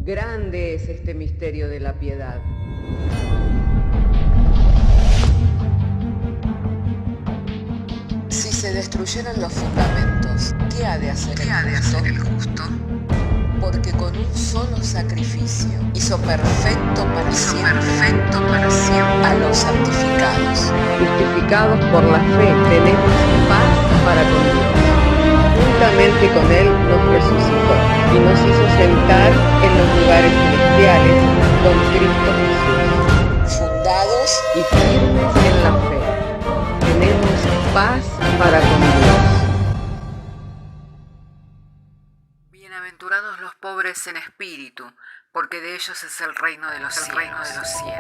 Grande es este misterio de la piedad. Si se destruyeran los fundamentos, ¿qué ha de hacer el justo? Porque con un solo sacrificio hizo perfecto para siempre a los santificados. Justificados por la fe, tenemos paz para con Dios. Juntamente con Él nos resucitó y nos hizo sentar en los lugares celestiales con Cristo Jesús. Fundados Y firmes en la fe, tenemos paz para con Dios. Bienaventurados los pobres en espíritu, porque de ellos es el reino de los cielos.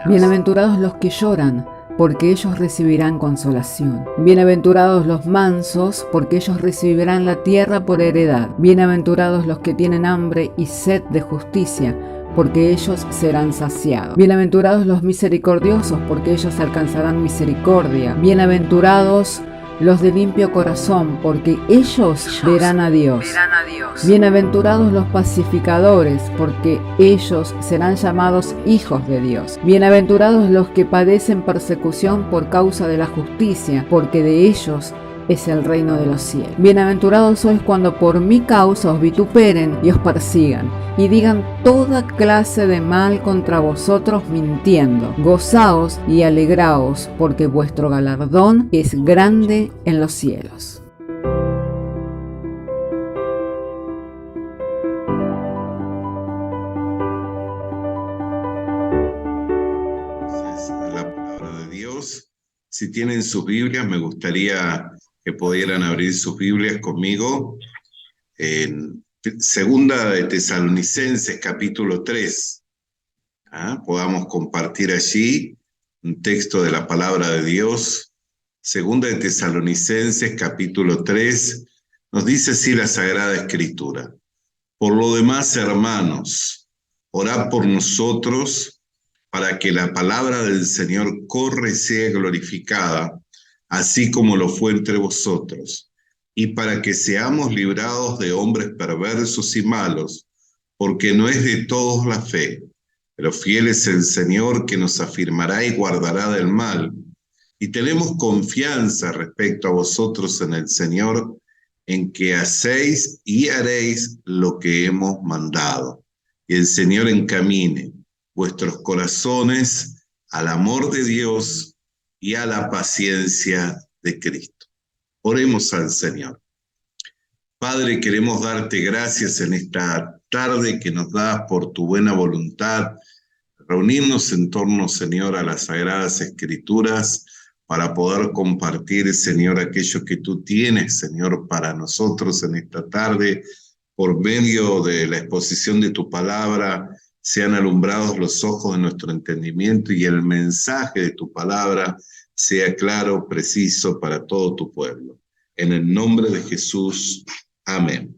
Bienaventurados los que lloran, porque ellos recibirán consolación. Bienaventurados los mansos, porque ellos recibirán la tierra por heredad. Bienaventurados los que tienen hambre y sed de justicia, porque ellos serán saciados. Bienaventurados los misericordiosos, porque ellos alcanzarán misericordia. Bienaventurados los de limpio corazón, porque ellos verán a Dios. Bienaventurados los pacificadores, porque ellos serán llamados hijos de Dios. Bienaventurados los que padecen persecución por causa de la justicia, porque de ellos es el reino de los cielos. Bienaventurados sois cuando por mi causa os vituperen y os persigan, y digan toda clase de mal contra vosotros mintiendo. Gozaos y alegraos, porque vuestro galardón es grande en los cielos. La palabra de Dios. Si tienen sus Biblias, me gustaría que pudieran abrir sus Biblias conmigo en Segunda de Tesalonicenses, capítulo 3. Podamos compartir allí un texto de la palabra de Dios. Segunda de Tesalonicenses, capítulo 3, nos dice así la Sagrada Escritura. Por lo demás, hermanos, orad por nosotros para que la palabra del Señor corra y sea glorificada, así como lo fue entre vosotros, y para que seamos librados de hombres perversos y malos, porque no es de todos la fe, pero fiel es el Señor que nos afirmará y guardará del mal. Y tenemos confianza respecto a vosotros en el Señor, en que hacéis y haréis lo que hemos mandado. Y el Señor encamine vuestros corazones al amor de Dios y a la paciencia de Cristo. Oremos al Señor. Padre, queremos darte gracias en esta tarde que nos das por tu buena voluntad, reunirnos en torno, Señor, a las Sagradas Escrituras para poder compartir, Señor, aquello que tú tienes, Señor, para nosotros en esta tarde. Por medio de la exposición de tu palabra, sean alumbrados los ojos de nuestro entendimiento y el mensaje de tu palabra sea claro, preciso para todo tu pueblo. En el nombre de Jesús, amén.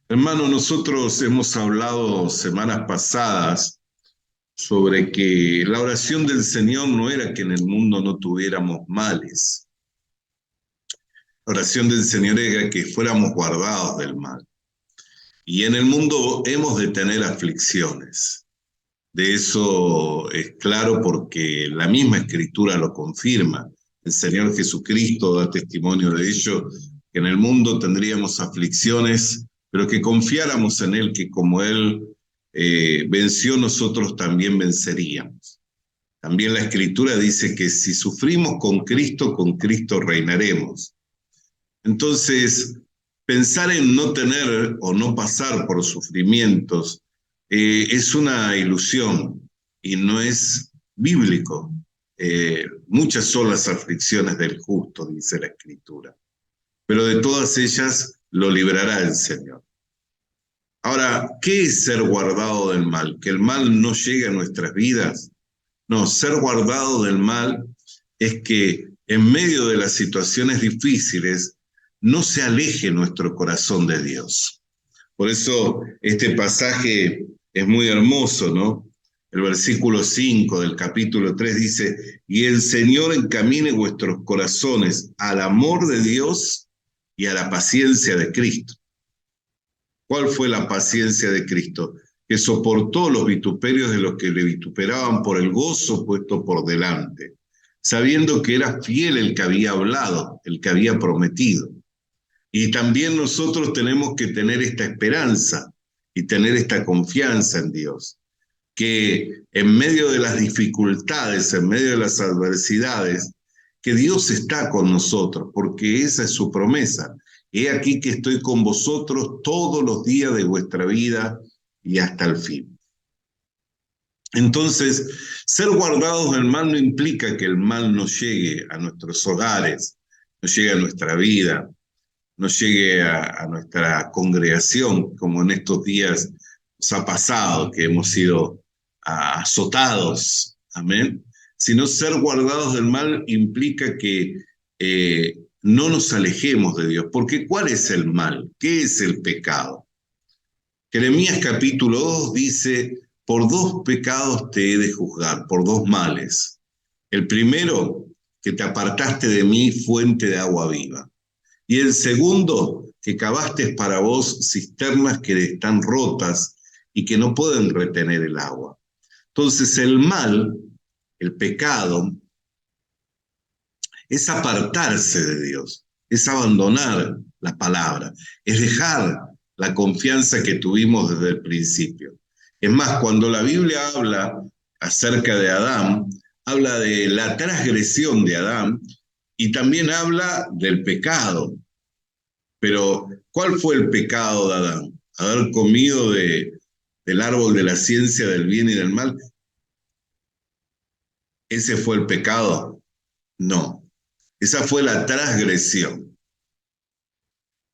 Hermano, nosotros hemos hablado semanas pasadas sobre que la oración del Señor no era que en el mundo no tuviéramos males. La oración del Señor era que fuéramos guardados del mal. Y en el mundo hemos de tener aflicciones. De eso es claro porque la misma Escritura lo confirma. El Señor Jesucristo da testimonio de ello, que en el mundo tendríamos aflicciones, pero que confiáramos en Él, que como Él venció, nosotros también venceríamos. También la Escritura dice que si sufrimos con Cristo reinaremos. Entonces, pensar en no tener o no pasar por sufrimientos es una ilusión y no es bíblico. Muchas son las aflicciones del justo, dice la Escritura, pero de todas ellas lo librará el Señor. Ahora, ¿qué es ser guardado del mal? ¿Que el mal no llegue a nuestras vidas? No, ser guardado del mal es que en medio de las situaciones difíciles no se aleje nuestro corazón de Dios. Por eso este pasaje es muy hermoso, ¿no? El versículo 5 del capítulo 3 dice, y el Señor encamine vuestros corazones al amor de Dios y a la paciencia de Cristo. ¿Cuál fue la paciencia de Cristo? que soportó los vituperios de los que le vituperaban por el gozo puesto por delante, sabiendo que era fiel el que había hablado, el que había prometido. Y también nosotros tenemos que tener esta esperanza y tener esta confianza en Dios, que en medio de las dificultades, en medio de las adversidades, que Dios está con nosotros, porque esa es su promesa. He aquí que estoy con vosotros todos los días de vuestra vida y hasta el fin. Entonces, ser guardados del mal no implica que el mal no llegue a nuestros hogares, no llegue a nuestra vida, no llegue a nuestra congregación, como en estos días nos ha pasado, que hemos sido azotados, amén. Sino ser guardados del mal implica que no nos alejemos de Dios. Porque ¿cuál es el mal? ¿Qué es el pecado? Jeremías capítulo 2 dice: por 2 pecados te he de juzgar, por 2 males. El primero, que te apartaste de mí, fuente de agua viva. Y el segundo, que cavaste para vos cisternas que están rotas y que no pueden retener el agua. Entonces el mal, el pecado, es apartarse de Dios, es abandonar la palabra, es dejar la confianza que tuvimos desde el principio. Es más, cuando la Biblia habla acerca de Adán, habla de la transgresión de Adán y también habla del pecado. Pero, ¿cuál fue el pecado de Adán? Haber comido del árbol de la ciencia del bien y del mal. ¿Ese fue el pecado? No. Esa fue la transgresión.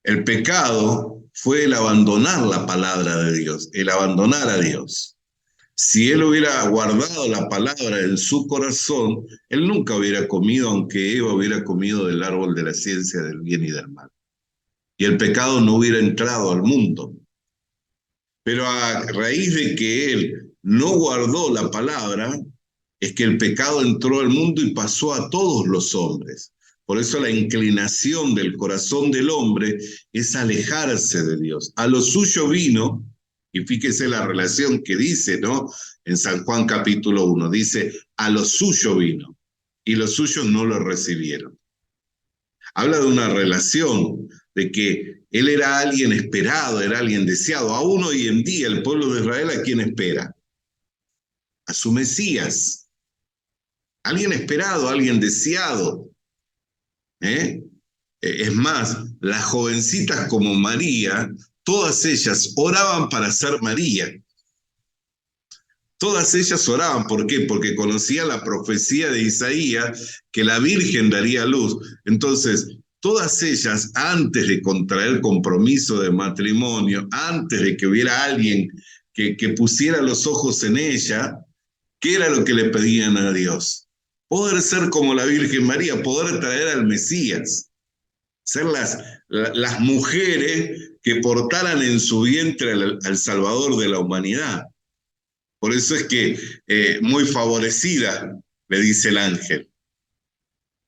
El pecado fue el abandonar la palabra de Dios, el abandonar a Dios. Si él hubiera guardado la palabra en su corazón, él nunca hubiera comido, aunque Eva hubiera comido del árbol de la ciencia del bien y del mal. Y el pecado no hubiera entrado al mundo. Pero a raíz de que él no guardó la palabra, es que el pecado entró al mundo y pasó a todos los hombres. Por eso la inclinación del corazón del hombre es alejarse de Dios. A lo suyo vino, y fíjese la relación que dice, ¿no? En San Juan capítulo 1, dice: a lo suyo vino, y los suyos no lo recibieron. Habla de una relación, de que él era alguien esperado, era alguien deseado. Aún hoy en día el pueblo de Israel, ¿a quién espera? A su Mesías. Alguien esperado, alguien deseado. Es más, las jovencitas como María, todas ellas oraban para ser María. Todas ellas oraban, ¿por qué? Porque conocían la profecía de Isaías, que la Virgen daría luz. Entonces, todas ellas, antes de contraer compromiso de matrimonio, antes de que hubiera alguien que pusiera los ojos en ella, ¿qué era lo que le pedían a Dios? Poder ser como la Virgen María, poder traer al Mesías, ser las mujeres que portaran en su vientre al Salvador de la humanidad. Por eso es que muy favorecida, le dice el ángel.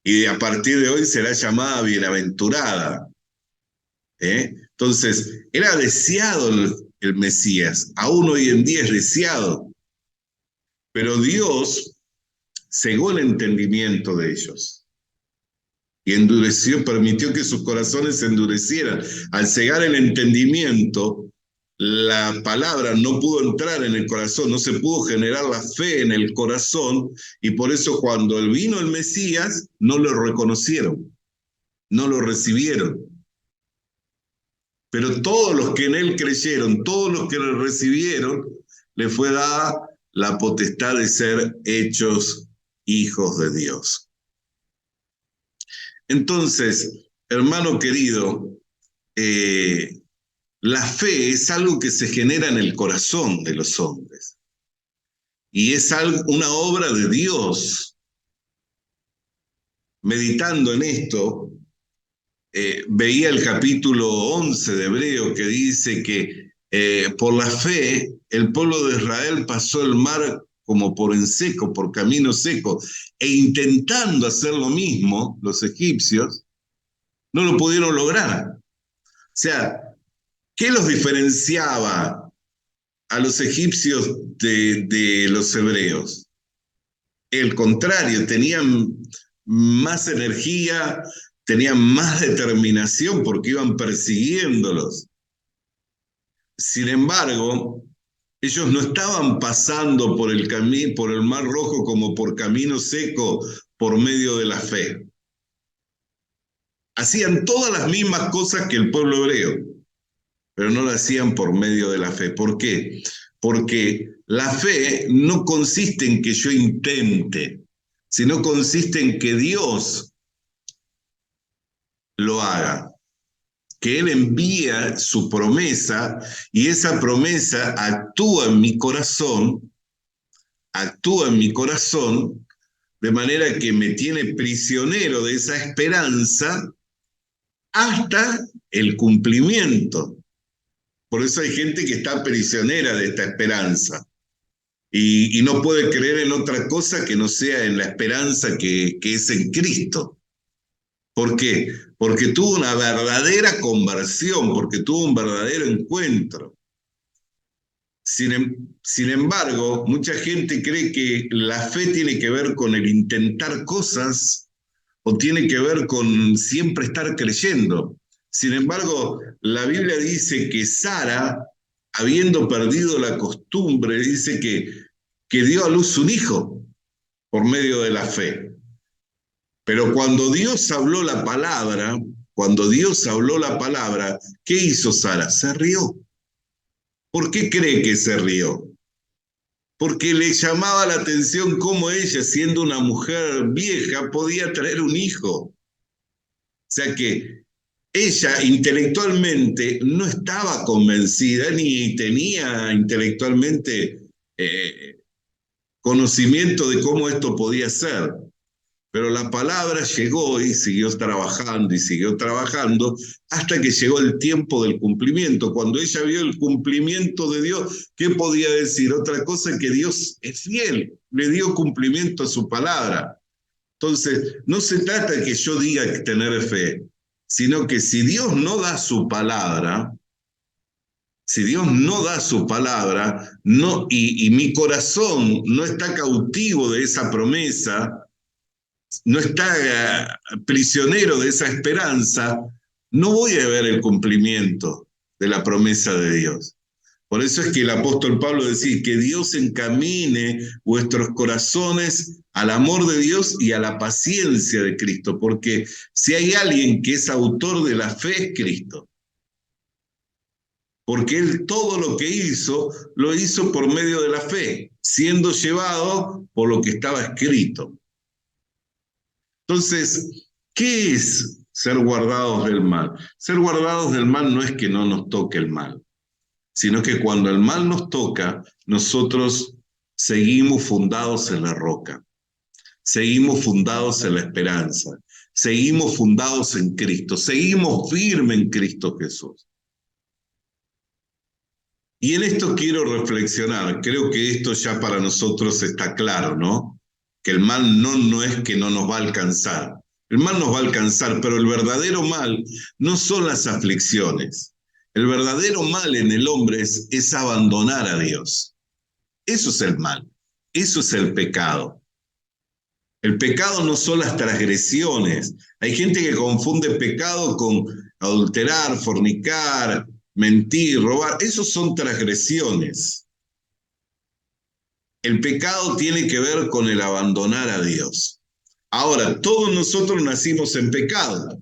Y a partir de hoy será llamada bienaventurada. Entonces, era deseado el Mesías, aún hoy en día es deseado. Pero Dios cegó el entendimiento de ellos. Y endureció, permitió que sus corazones se endurecieran. Al cegar el entendimiento, la palabra no pudo entrar en el corazón, no se pudo generar la fe en el corazón, y por eso cuando vino el Mesías, no lo reconocieron, no lo recibieron. Pero todos los que en él creyeron, todos los que lo recibieron, le fue dada la potestad de ser hechos hijos de Dios. Entonces, hermano querido, la fe es algo que se genera en el corazón de los hombres. Y es una obra de Dios. Meditando en esto, veía el capítulo 11 de Hebreo que dice que por la fe el pueblo de Israel pasó el mar como por en seco, por camino seco, e intentando hacer lo mismo, los egipcios, no lo pudieron lograr. O sea, ¿qué los diferenciaba a los egipcios de los hebreos. El contrario, tenían más energía, tenían más determinación porque iban persiguiéndolos. Sin embargo, ellos no estaban pasando por el Mar Rojo como por camino seco por medio de la fe. Hacían todas las mismas cosas que el pueblo hebreo, pero no lo hacían por medio de la fe. ¿Por qué? Porque la fe no consiste en que yo intente, sino consiste en que Dios lo haga, que Él envía su promesa y esa promesa actúa en mi corazón, de manera que me tiene prisionero de esa esperanza hasta el cumplimiento. Por eso hay gente que está prisionera de esta esperanza y no puede creer en otra cosa que no sea en la esperanza que es en Cristo. ¿Por qué? Porque tuvo una verdadera conversión, porque tuvo un verdadero encuentro. Sin embargo, mucha gente cree que la fe tiene que ver con el intentar cosas o tiene que ver con siempre estar creyendo. Sin embargo, la Biblia dice que Sara, habiendo perdido la costumbre, dice que dio a luz un hijo por medio de la fe. Pero cuando Dios habló la palabra, ¿qué hizo Sara? Se rió. ¿Por qué cree que se rió? Porque le llamaba la atención cómo ella, siendo una mujer vieja, podía traer un hijo. O sea que ella intelectualmente no estaba convencida ni tenía intelectualmente conocimiento de cómo esto podía ser. Pero la palabra llegó y siguió trabajando hasta que llegó el tiempo del cumplimiento. Cuando ella vio el cumplimiento de Dios, ¿qué podía decir? Otra cosa que Dios es fiel, le dio cumplimiento a su palabra. Entonces, no se trata de que yo diga que tener fe, sino que si Dios no da su palabra, y mi corazón no está cautivo de esa promesa, no está prisionero de esa esperanza, no voy a ver el cumplimiento de la promesa de Dios. Por eso es que el apóstol Pablo decía que Dios encamine vuestros corazones al amor de Dios y a la paciencia de Cristo, porque si hay alguien que es autor de la fe es Cristo. Porque Él todo lo que hizo, lo hizo por medio de la fe, siendo llevado por lo que estaba escrito. Entonces, ¿qué es ser guardados del mal? Ser guardados del mal no es que no nos toque el mal, sino que cuando el mal nos toca, nosotros seguimos fundados en la roca, seguimos fundados en la esperanza, seguimos fundados en Cristo, seguimos firmes en Cristo Jesús. Y en esto quiero reflexionar, creo que esto ya para nosotros está claro, ¿no? Que el mal no es que no nos va a alcanzar. El mal nos va a alcanzar, pero el verdadero mal no son las aflicciones. El verdadero mal en el hombre es abandonar a Dios. Eso es el mal, eso es el pecado. El pecado no son las transgresiones. Hay gente que confunde pecado con adulterar, fornicar, mentir, robar. Esos son transgresiones. El pecado tiene que ver con el abandonar a Dios. Ahora, todos nosotros nacimos en pecado.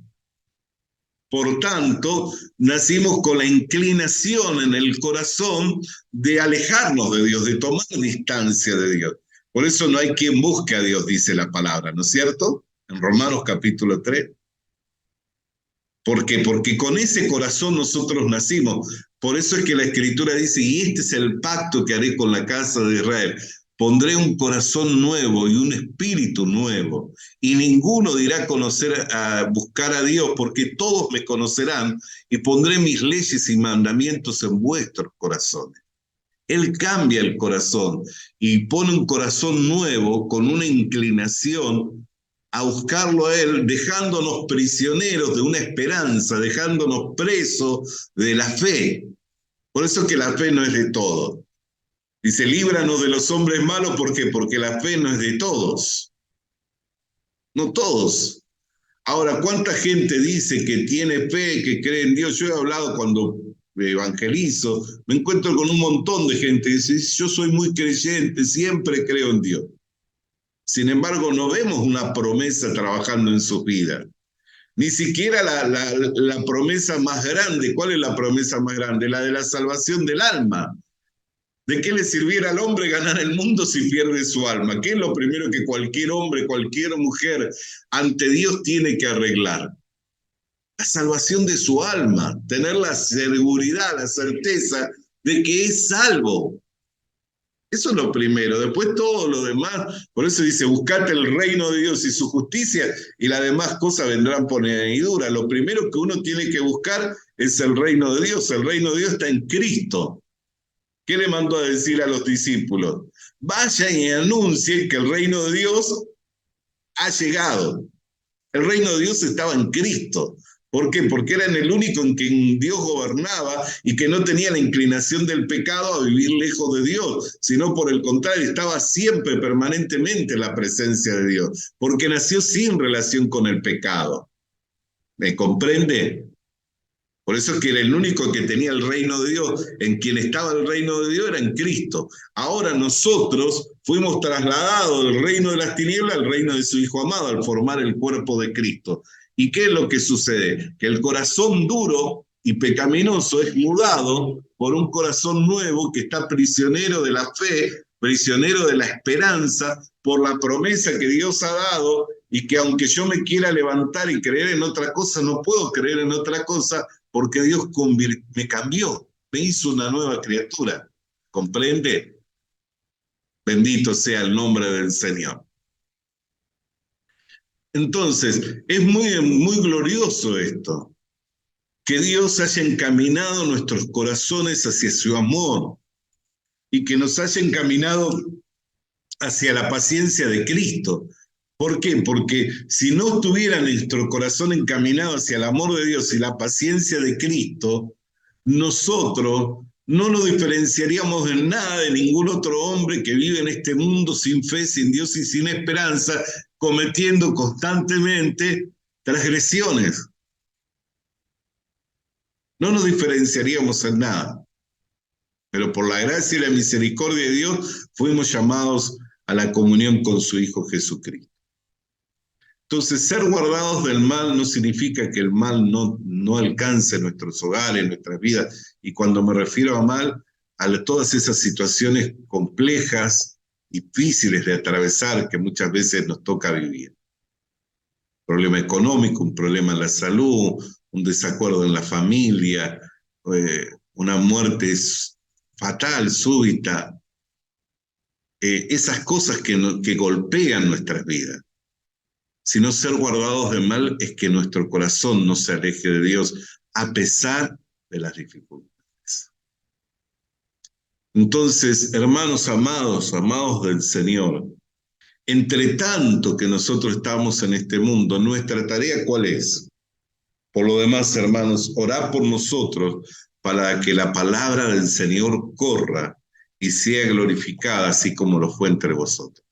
Por tanto, nacimos con la inclinación en el corazón de alejarnos de Dios, de tomar distancia de Dios. Por eso no hay quien busque a Dios, dice la palabra, ¿no es cierto? En Romanos capítulo 3. ¿Por qué? Porque con ese corazón nosotros nacimos. Por eso es que la Escritura dice, y este es el pacto que haré con la casa de Israel. Pondré un corazón nuevo y un espíritu nuevo. Y ninguno dirá buscar a Dios, porque todos me conocerán, y pondré mis leyes y mandamientos en vuestros corazones. Él cambia el corazón y pone un corazón nuevo con una inclinación a buscarlo a Él, dejándonos prisioneros de una esperanza, dejándonos presos de la fe. Por eso que la fe no es de todo. Dice, líbranos de los hombres malos, ¿por qué? Porque la fe no es de todos. No todos. Ahora, ¿cuánta gente dice que tiene fe, que cree en Dios? Yo he hablado cuando evangelizo, me encuentro con un montón de gente que dice, yo soy muy creyente, siempre creo en Dios. Sin embargo, no vemos una promesa trabajando en sus vidas. Ni siquiera la promesa más grande. ¿Cuál es la promesa más grande? La de la salvación del alma. ¿De qué le sirviera al hombre ganar el mundo si pierde su alma? ¿Qué es lo primero que cualquier hombre, cualquier mujer ante Dios tiene que arreglar? La salvación de su alma, tener la seguridad, la certeza de que es salvo. Eso es lo primero. Después todo lo demás, por eso dice, buscate el reino de Dios y su justicia y las demás cosas vendrán por añadidura. Lo primero que uno tiene que buscar es el reino de Dios. El reino de Dios está en Cristo. ¿Qué le mandó a decir a los discípulos? Vayan y anuncien que el reino de Dios ha llegado. El reino de Dios estaba en Cristo. ¿Por qué? Porque era en el único en quien Dios gobernaba y que no tenía la inclinación del pecado a vivir lejos de Dios, sino por el contrario, estaba siempre, permanentemente en la presencia de Dios, porque nació sin relación con el pecado. ¿Me comprende? Por eso es que era el único que tenía el reino de Dios, en quien estaba el reino de Dios era en Cristo. Ahora nosotros fuimos trasladados del reino de las tinieblas al reino de su Hijo amado, al formar el cuerpo de Cristo. ¿Y qué es lo que sucede? Que el corazón duro y pecaminoso es mudado por un corazón nuevo que está prisionero de la fe, prisionero de la esperanza, por la promesa que Dios ha dado, y que aunque yo me quiera levantar y creer en otra cosa, no puedo creer en otra cosa, porque Dios me cambió, me hizo una nueva criatura. ¿Comprende? Bendito sea el nombre del Señor. Entonces, es muy glorioso esto, que Dios haya encaminado nuestros corazones hacia su amor y que nos haya encaminado hacia la paciencia de Cristo. ¿Por qué? Porque si no estuviera nuestro corazón encaminado hacia el amor de Dios y la paciencia de Cristo, nosotros no nos diferenciaríamos en nada de ningún otro hombre que vive en este mundo sin fe, sin Dios y sin esperanza, cometiendo constantemente transgresiones. No nos diferenciaríamos en nada. Pero por la gracia y la misericordia de Dios fuimos llamados a la comunión con su Hijo Jesucristo. Entonces, ser guardados del mal no significa que el mal no alcance nuestros hogares, nuestras vidas. Y cuando me refiero a mal, a todas esas situaciones complejas, difíciles de atravesar que muchas veces nos toca vivir. Un problema económico, un problema en la salud, un desacuerdo en la familia, una muerte fatal, súbita. Esas cosas que golpean nuestras vidas. Sino ser guardados del mal es que nuestro corazón no se aleje de Dios a pesar de las dificultades. Entonces, hermanos amados, amados del Señor, entre tanto que nosotros estamos en este mundo, nuestra tarea ¿cuál es? Por lo demás, hermanos, orad por nosotros para que la palabra del Señor corra y sea glorificada así como lo fue entre vosotros.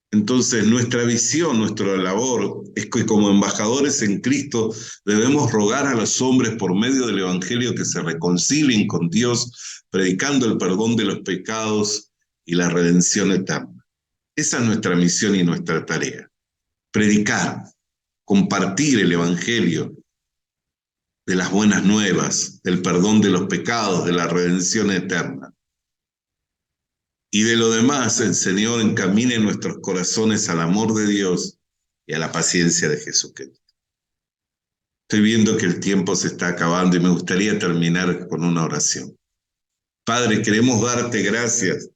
Entonces, nuestra visión, nuestra labor es que como embajadores en Cristo debemos rogar a los hombres por medio del Evangelio que se reconcilien con Dios, predicando el perdón de los pecados y la redención eterna. Esa es nuestra misión y nuestra tarea. Predicar, compartir el Evangelio de las buenas nuevas, del perdón de los pecados, de la redención eterna. Y de lo demás, el Señor encamine nuestros corazones al amor de Dios y a la paciencia de Jesucristo. Estoy viendo que el tiempo se está acabando y me gustaría terminar con una oración. Padre, queremos darte gracias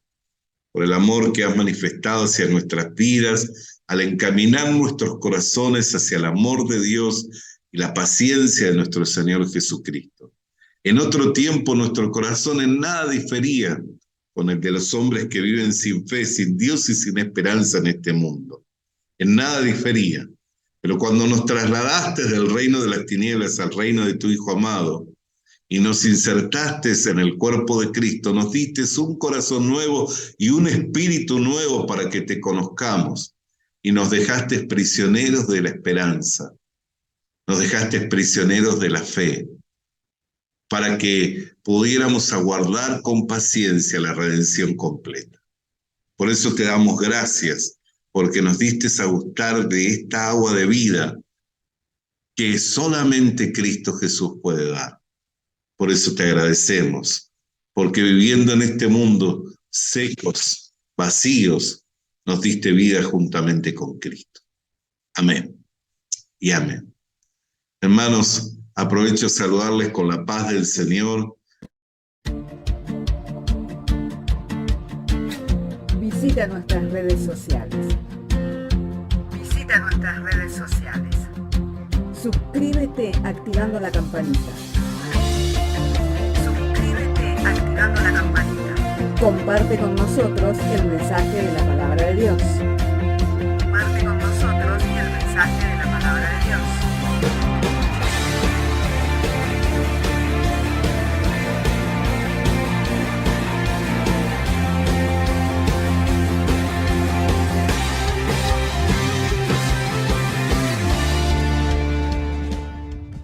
por el amor que has manifestado hacia nuestras vidas, al encaminar nuestros corazones hacia el amor de Dios y la paciencia de nuestro Señor Jesucristo. En otro tiempo nuestro corazón en nada difería con el de los hombres que viven sin fe, sin Dios y sin esperanza en este mundo. En nada difería. Pero cuando nos trasladaste del reino de las tinieblas al reino de tu Hijo amado, y nos insertaste en el cuerpo de Cristo, nos diste un corazón nuevo y un espíritu nuevo para que te conozcamos, y nos dejaste prisioneros de la esperanza, nos dejaste prisioneros de la fe, para que pudiéramos aguardar con paciencia la redención completa. Por eso te damos gracias, porque nos diste a gustar de esta agua de vida que solamente Cristo Jesús puede dar. Por eso te agradecemos, porque viviendo en este mundo secos, vacíos, nos diste vida juntamente con Cristo. Amén y amén. Hermanos, aprovecho a saludarles con la paz del Señor. Visita nuestras redes sociales. Suscríbete activando la campanita. Comparte con nosotros el mensaje de la palabra de Dios.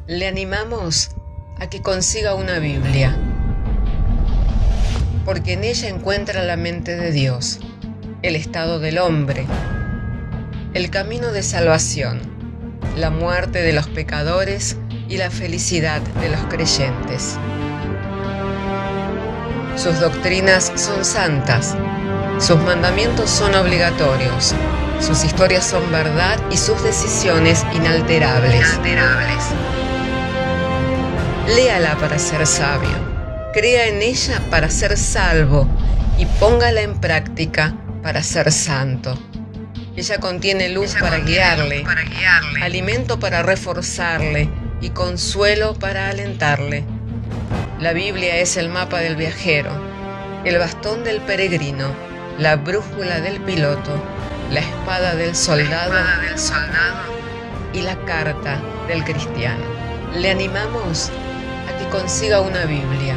Le animamos a que consiga una Biblia, porque en ella encuentra la mente de Dios, el estado del hombre, el camino de salvación, la muerte de los pecadores y la felicidad de los creyentes. Sus doctrinas son santas, sus mandamientos son obligatorios, sus historias son verdad y sus decisiones inalterables. Léala para ser sabio, crea en ella para ser salvo y póngala en práctica para ser santo. Ella contiene luz para guiarle, alimento para reforzarle y consuelo para alentarle. La Biblia es el mapa del viajero, el bastón del peregrino, la brújula del piloto, la espada del soldado y la carta del cristiano. Le animamos a que consiga una Biblia,